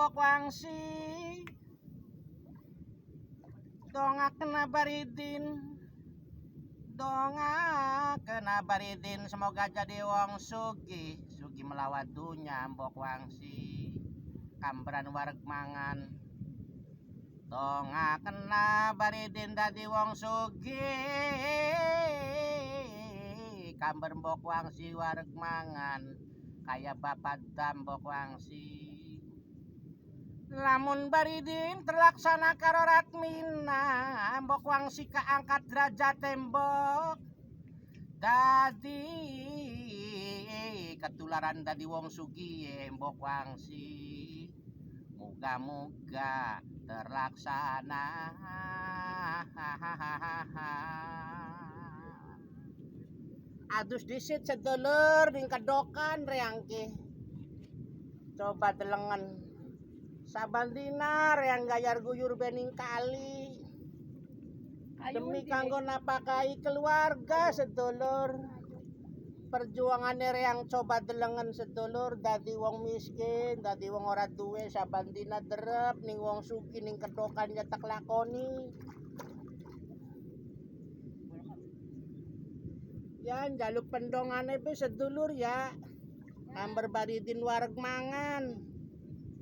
mbok wangsi donga kena baridin semoga jadi wong sugih melawat dunya mbok wangsi kamberan wareg mangan donga kena baridin dadi wong sugih kamber mbok wangsi wareg mangan kaya bapak dam mbok wangsi lamun baridin terlaksana karo Ratmina mbok wangsi kaangkat derajat tembok dadi ketularan dadi wong sugih mbok wangsi muga-muga terlaksana adus disit sedulur ning kedokan reangke coba delengen saban dina reang gayar guyur bening kali demi kanggo napakahi keluarga sedulur perjuangannya reang coba delengen sedulur dadi wong miskin dadi wong ora duwe saban dina derep ning wong sugih ning kedokan nyetak lakoni ya njaluk pendongane be sedulur ya kamber baridin wareg mangan